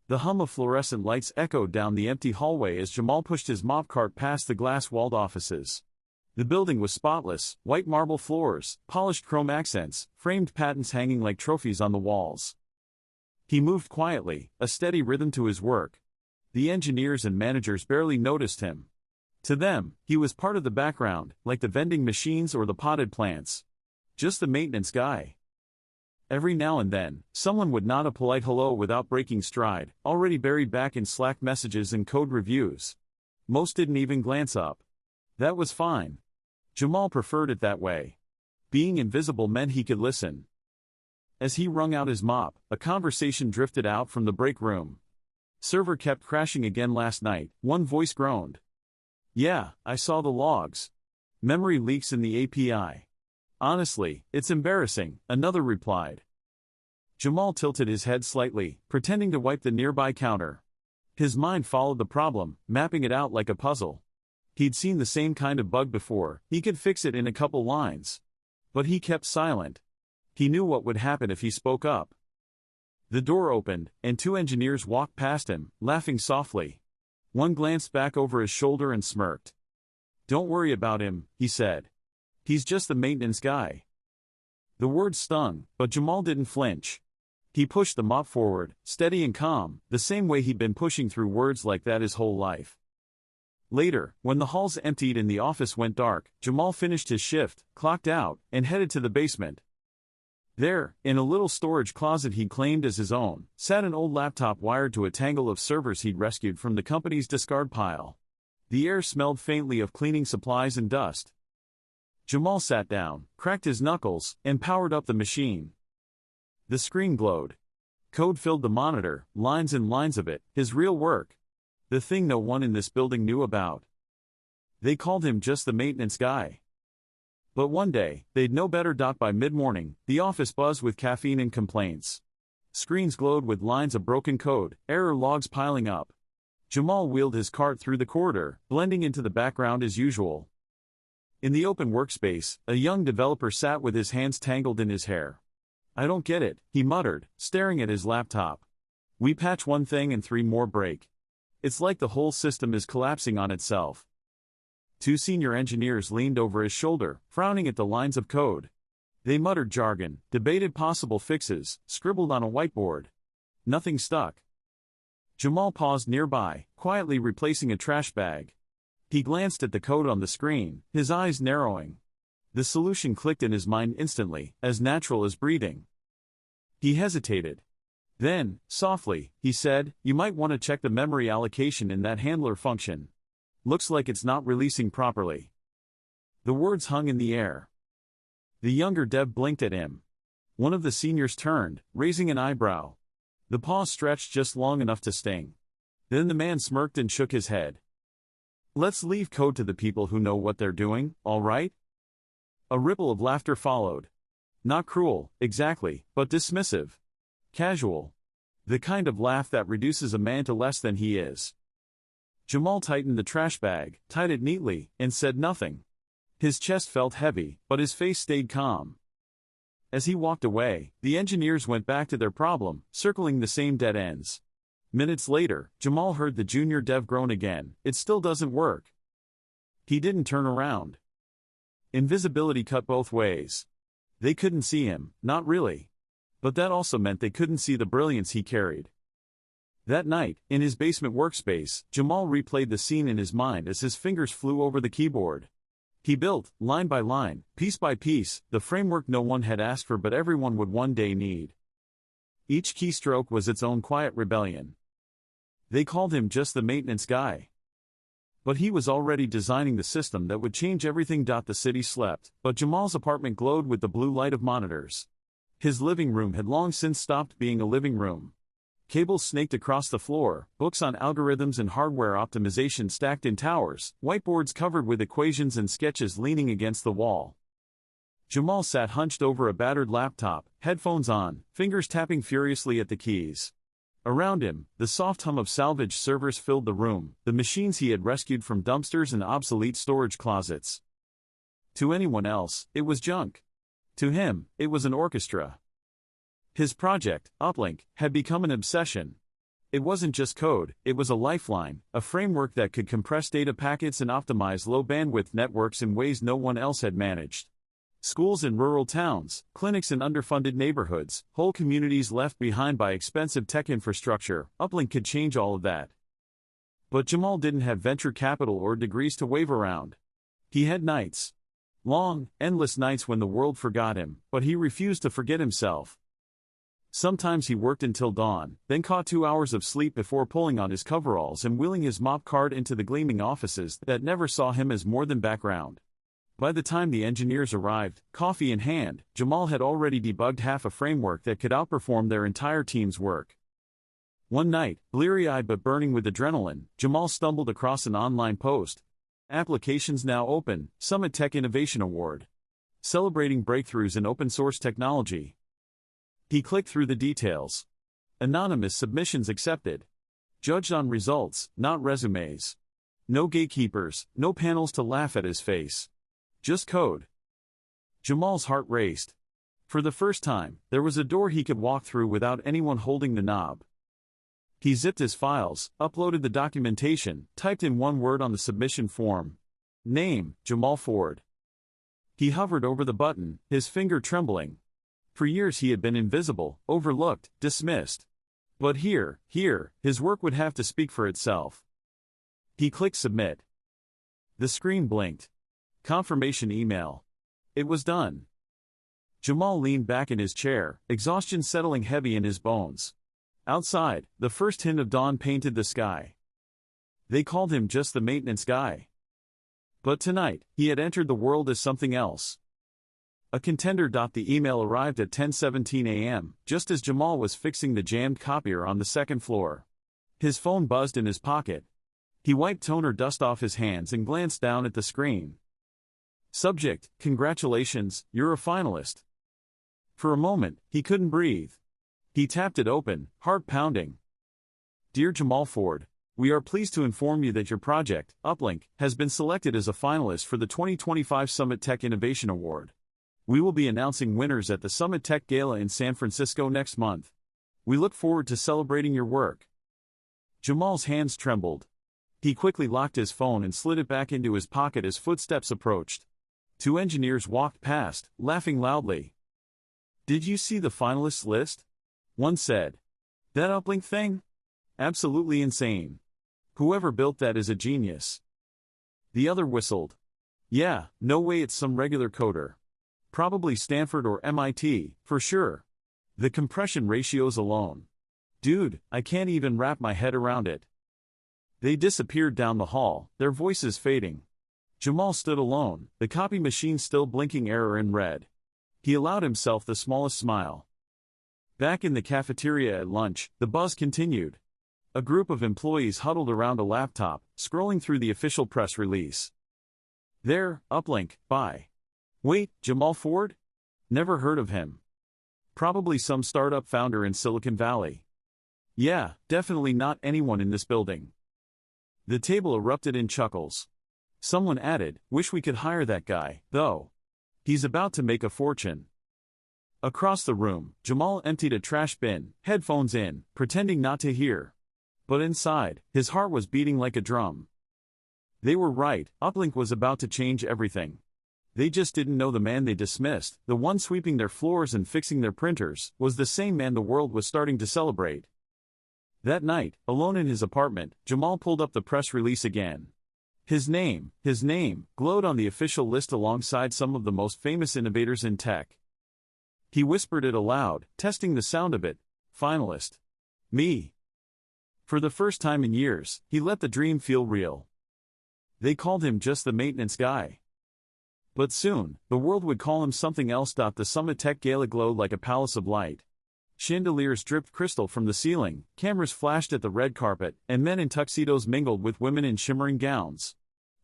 The hum of fluorescent lights echoed down the empty hallway as Jamal pushed his mop cart past the glass-walled offices. The building was spotless, white marble floors, polished chrome accents, framed patents hanging like trophies on the walls. He moved quietly, a steady rhythm to his work. The engineers and managers barely noticed him. To them, he was part of the background, like the vending machines or the potted plants. Just the maintenance guy. Every now and then, someone would nod a polite hello without breaking stride, already buried back in Slack messages and code reviews. Most didn't even glance up. That was fine. Jamal preferred it that way. Being invisible meant he could listen. As he wrung out his mop, a conversation drifted out from the break room. "Server kept crashing again last night," one voice groaned. "Yeah, I saw the logs. Memory leaks in the API. Honestly, it's embarrassing," another replied. Jamal tilted his head slightly, pretending to wipe the nearby counter. His mind followed the problem, mapping it out like a puzzle. He'd seen the same kind of bug before, he could fix it in a couple lines. But he kept silent. He knew what would happen if he spoke up. The door opened, and two engineers walked past him, laughing softly. One glanced back over his shoulder and smirked. "Don't worry about him," he said. "He's just the maintenance guy." The words stung, but Jamal didn't flinch. He pushed the mop forward, steady and calm, the same way he'd been pushing through words like that his whole life. Later, when the halls emptied and the office went dark, Jamal finished his shift, clocked out, and headed to the basement. There, in a little storage closet he'd claimed as his own, sat an old laptop wired to a tangle of servers he'd rescued from the company's discard pile. The air smelled faintly of cleaning supplies and dust. Jamal sat down, cracked his knuckles, and powered up the machine. The screen glowed. Code filled the monitor, lines and lines of it, his real work. The thing no one in this building knew about. They called him just the maintenance guy. But one day, they'd know better. By mid-morning, the office buzzed with caffeine and complaints. Screens glowed with lines of broken code, error logs piling up. Jamal wheeled his cart through the corridor, blending into the background as usual. In the open workspace, a young developer sat with his hands tangled in his hair. "I don't get it," he muttered, staring at his laptop. "We patch one thing and three more break. It's like the whole system is collapsing on itself." Two senior engineers leaned over his shoulder, frowning at the lines of code. They muttered jargon, debated possible fixes, scribbled on a whiteboard. Nothing stuck. Jamal paused nearby, quietly replacing a trash bag. He glanced at the code on the screen, his eyes narrowing. The solution clicked in his mind instantly, as natural as breathing. He hesitated. Then, softly, he said, "You might want to check the memory allocation in that handler function. Looks like it's not releasing properly." The words hung in the air. The younger dev blinked at him. One of the seniors turned, raising an eyebrow. The pause stretched just long enough to sting. Then the man smirked and shook his head. "Let's leave code to the people who know what they're doing, all right?" A ripple of laughter followed. Not cruel, exactly, but dismissive. Casual. The kind of laugh that reduces a man to less than he is. Jamal tightened the trash bag, tied it neatly, and said nothing. His chest felt heavy, but his face stayed calm. As he walked away, the engineers went back to their problem, circling the same dead ends. Minutes later, Jamal heard the junior dev groan again. "It still doesn't work." He didn't turn around. Invisibility cut both ways. They couldn't see him, not really. But that also meant they couldn't see the brilliance he carried. That night, in his basement workspace, Jamal replayed the scene in his mind as his fingers flew over the keyboard. He built, line by line, piece by piece, the framework no one had asked for but everyone would one day need. Each keystroke was its own quiet rebellion. They called him just the maintenance guy. But he was already designing the system that would change everything. The city slept, but Jamal's apartment glowed with the blue light of monitors. His living room had long since stopped being a living room. Cables snaked across the floor, books on algorithms and hardware optimization stacked in towers, whiteboards covered with equations and sketches leaning against the wall. Jamal sat hunched over a battered laptop, headphones on, fingers tapping furiously at the keys. Around him, the soft hum of salvaged servers filled the room, the machines he had rescued from dumpsters and obsolete storage closets. To anyone else, it was junk. To him, it was an orchestra. His project, Uplink, had become an obsession. It wasn't just code, it was a lifeline, a framework that could compress data packets and optimize low-bandwidth networks in ways no one else had managed. Schools in rural towns, clinics in underfunded neighborhoods, whole communities left behind by expensive tech infrastructure, Uplink could change all of that. But Jamal didn't have venture capital or degrees to wave around. He had nights. Long, endless nights when the world forgot him, but he refused to forget himself. Sometimes he worked until dawn, then caught 2 hours of sleep before pulling on his coveralls and wheeling his mop cart into the gleaming offices that never saw him as more than background. By the time the engineers arrived, coffee in hand, Jamal had already debugged half a framework that could outperform their entire team's work. One night, bleary-eyed but burning with adrenaline, Jamal stumbled across an online post. Applications now open, Summit Tech Innovation Award. Celebrating breakthroughs in open-source technology. He clicked through the details. Anonymous submissions accepted. Judged on results, not resumes. No gatekeepers, no panels to laugh at his face. Just code. Jamal's heart raced. For the first time, there was a door he could walk through without anyone holding the knob. He zipped his files, uploaded the documentation, typed in one word on the submission form. Name, Jamal Ford. He hovered over the button, his finger trembling. For years he had been invisible, overlooked, dismissed. But here, his work would have to speak for itself. He clicked submit. The screen blinked. Confirmation email. It was done. Jamal leaned back in his chair, exhaustion settling heavy in his bones. Outside, the first hint of dawn painted the sky. They called him just the maintenance guy. But tonight, he had entered the world as something else. A contender. The email arrived at 10:17 a.m., just as Jamal was fixing the jammed copier on the second floor. His phone buzzed in his pocket. He wiped toner dust off his hands and glanced down at the screen. Subject: Congratulations, you're a finalist. For a moment, he couldn't breathe. He tapped it open, heart pounding. Dear Jamal Ford, we are pleased to inform you that your project, Uplink, has been selected as a finalist for the 2025 Summit Tech Innovation Award. We will be announcing winners at the Summit Tech Gala in San Francisco next month. We look forward to celebrating your work. Jamal's hands trembled. He quickly locked his phone and slid it back into his pocket as footsteps approached. 2 engineers walked past, laughing loudly. Did you see the finalists list? One said. That Uplink thing? Absolutely insane. Whoever built that is a genius. The other whistled. Yeah, no way it's some regular coder. Probably Stanford or MIT, for sure. The compression ratios alone. Dude, I can't even wrap my head around it. They disappeared down the hall, their voices fading. Jamal stood alone, the copy machine still blinking error in red. He allowed himself the smallest smile. Back in the cafeteria at lunch, the buzz continued. A group of employees huddled around a laptop, scrolling through the official press release. There, Uplink, by. Wait, Jamal Ford? Never heard of him. Probably some startup founder in Silicon Valley. Yeah, definitely not anyone in this building. The table erupted in chuckles. Someone added, wish we could hire that guy, though. He's about to make a fortune. Across the room, Jamal emptied a trash bin, headphones in, pretending not to hear. But inside, his heart was beating like a drum. They were right, Uplink was about to change everything. They just didn't know the man they dismissed, the one sweeping their floors and fixing their printers, was the same man the world was starting to celebrate. That night, alone in his apartment, Jamal pulled up the press release again. His name, glowed on the official list alongside some of the most famous innovators in tech. He whispered it aloud, testing the sound of it. Finalist. Me. For the first time in years, he let the dream feel real. They called him just the maintenance guy. But soon, the world would call him something else. The Summit Tech Gala glowed like a palace of light. Chandeliers dripped crystal from the ceiling, cameras flashed at the red carpet, and men in tuxedos mingled with women in shimmering gowns.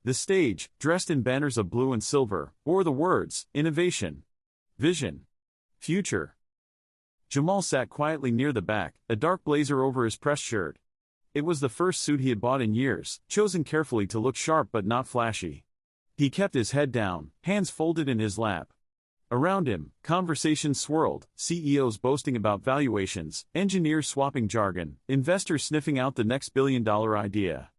The stage, dressed in banners of blue and silver, bore the words, innovation, vision, future. Jamal sat quietly near the back, a dark blazer over his press shirt. It was the first suit he had bought in years, chosen carefully to look sharp but not flashy. He kept his head down, hands folded in his lap. Around him, conversations swirled, CEOs boasting about valuations, engineers swapping jargon, investors sniffing out the next billion-dollar idea.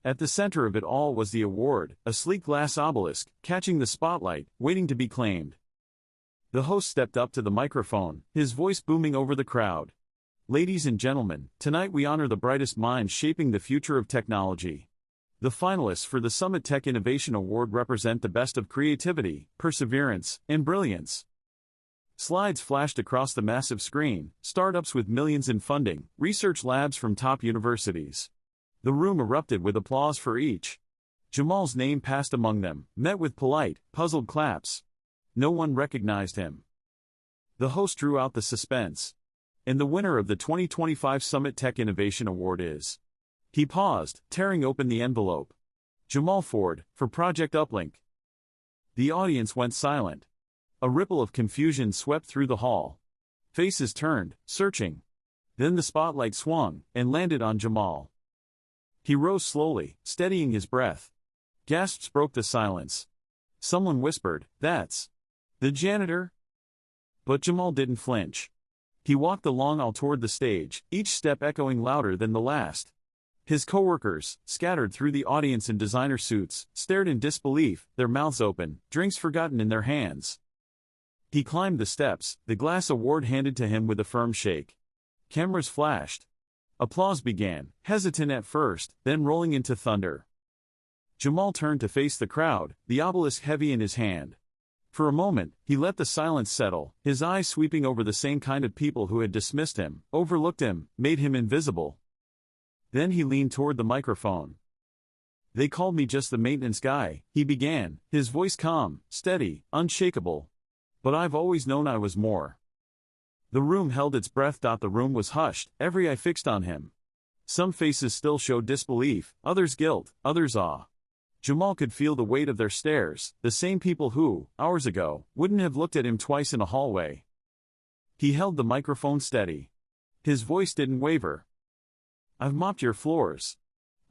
At the center of it all was the award, a sleek glass obelisk, catching the spotlight, waiting to be claimed. The host stepped up to the microphone, his voice booming over the crowd. "Ladies and gentlemen, tonight we honor the brightest minds shaping the future of technology. The finalists for the Summit Tech Innovation Award represent the best of creativity, perseverance, and brilliance." Slides flashed across the massive screen, startups with millions in funding, research labs from top universities. The room erupted with applause for each. Jamal's name passed among them, met with polite, puzzled claps. No one recognized him. The host drew out the suspense. And the winner of the 2025 Summit Tech Innovation Award is... He paused, tearing open the envelope. "Jamal Ford, for Project Uplink." The audience went silent. A ripple of confusion swept through the hall. Faces turned, searching. Then the spotlight swung, and landed on Jamal. He rose slowly, steadying his breath. Gasps broke the silence. Someone whispered, "That's the janitor?" But Jamal didn't flinch. He walked the long aisle toward the stage, each step echoing louder than the last. His coworkers, scattered through the audience in designer suits, stared in disbelief, their mouths open, drinks forgotten in their hands. He climbed the steps, the glass award handed to him with a firm shake. Cameras flashed. Applause began, hesitant at first, then rolling into thunder. Jamal turned to face the crowd, the obelisk heavy in his hand. For a moment, he let the silence settle, his eyes sweeping over the same kind of people who had dismissed him, overlooked him, made him invisible. Then he leaned toward the microphone. "They called me just the maintenance guy," he began, his voice calm, steady, unshakable. "But I've always known I was more." The room held its breath. The room was hushed, every eye fixed on him. Some faces still showed disbelief, others guilt, others awe. Jamal could feel the weight of their stares, the same people who, hours ago, wouldn't have looked at him twice in a hallway. He held the microphone steady. His voice didn't waver. "I've mopped your floors.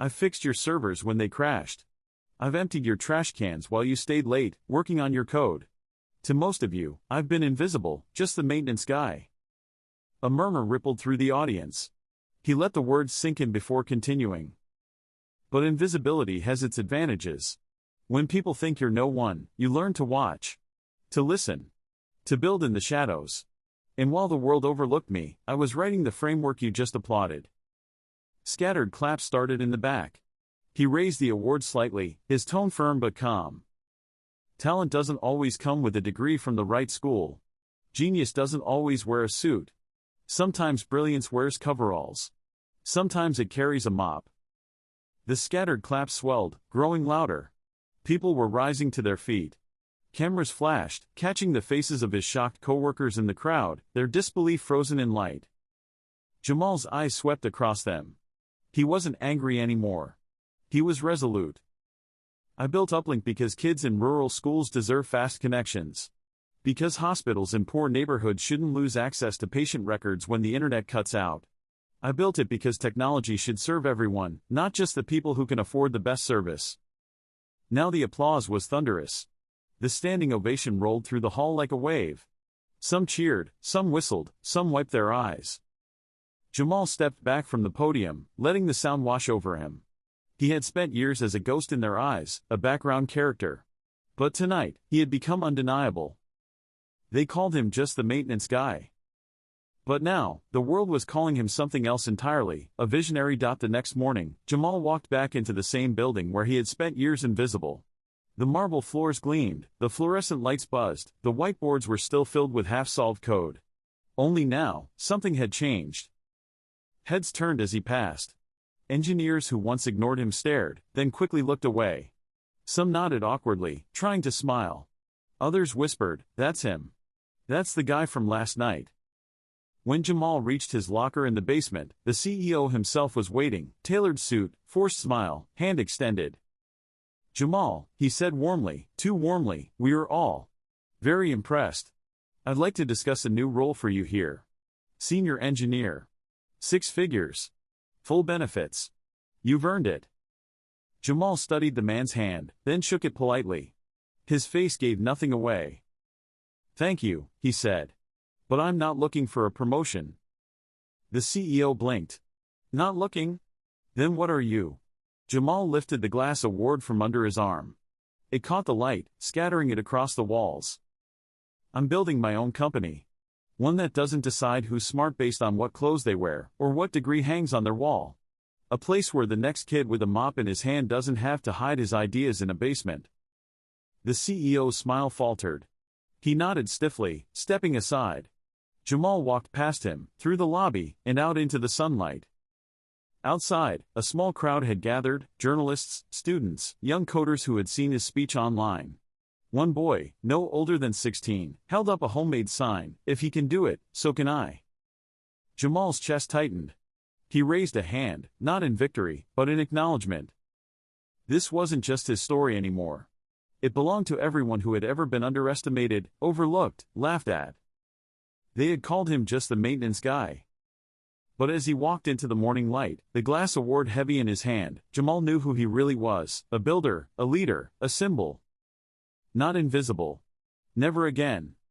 I've fixed your servers when they crashed. I've emptied your trash cans while you stayed late, working on your code. To most of you, I've been invisible, just the maintenance guy." A murmur rippled through the audience. He let the words sink in before continuing. "But invisibility has its advantages. When people think you're no one, you learn to watch, to listen, to build in the shadows. And while the world overlooked me, I was writing the framework you just applauded." Scattered claps started in the back. He raised the award slightly, his tone firm but calm. "Talent doesn't always come with a degree from the right school. Genius doesn't always wear a suit. Sometimes brilliance wears coveralls. Sometimes it carries a mop." The scattered claps swelled, growing louder. People were rising to their feet. Cameras flashed, catching the faces of his shocked coworkers in the crowd, their disbelief frozen in light. Jamal's eyes swept across them. He wasn't angry anymore. He was resolute. "I built Uplink because kids in rural schools deserve fast connections. Because hospitals in poor neighborhoods shouldn't lose access to patient records when the internet cuts out. I built it because technology should serve everyone, not just the people who can afford the best service." Now the applause was thunderous. The standing ovation rolled through the hall like a wave. Some cheered, some whistled, some wiped their eyes. Jamal stepped back from the podium, letting the sound wash over him. He had spent years as a ghost in their eyes, a background character. But tonight, he had become undeniable. They called him just the maintenance guy. But now, the world was calling him something else entirely, a visionary. The next morning, Jamal walked back into the same building where he had spent years invisible. The marble floors gleamed, the fluorescent lights buzzed, the whiteboards were still filled with half-solved code. Only now, something had changed. Heads turned as he passed. Engineers who once ignored him stared, then quickly looked away. Some nodded awkwardly, trying to smile. Others whispered, "That's him. That's the guy from last night." When Jamal reached his locker in the basement, the CEO himself was waiting, tailored suit, forced smile, hand extended. "Jamal," he said warmly, too warmly, "we are all very impressed. I'd like to discuss a new role for you here. Senior engineer. 6 figures. Full benefits. You've earned it." Jamal studied the man's hand, then shook it politely. His face gave nothing away. "Thank you," he said. "But I'm not looking for a promotion." The CEO blinked. "Not looking? Then what are you?" Jamal lifted the glass award from under his arm. It caught the light, scattering it across the walls. "I'm building my own company. One that doesn't decide who's smart based on what clothes they wear, or what degree hangs on their wall. A place where the next kid with a mop in his hand doesn't have to hide his ideas in a basement." The CEO's smile faltered. He nodded stiffly, stepping aside. Jamal walked past him, through the lobby, and out into the sunlight. Outside, a small crowd had gathered: journalists, students, young coders who had seen his speech online. One boy, no older than 16, held up a homemade sign: "If he can do it, so can I." Jamal's chest tightened. He raised a hand, not in victory, but in acknowledgement. This wasn't just his story anymore. It belonged to everyone who had ever been underestimated, overlooked, laughed at. They had called him just the maintenance guy. But as he walked into the morning light, the glass award heavy in his hand, Jamal knew who he really was: a builder, a leader, a symbol. Not invisible. Never again.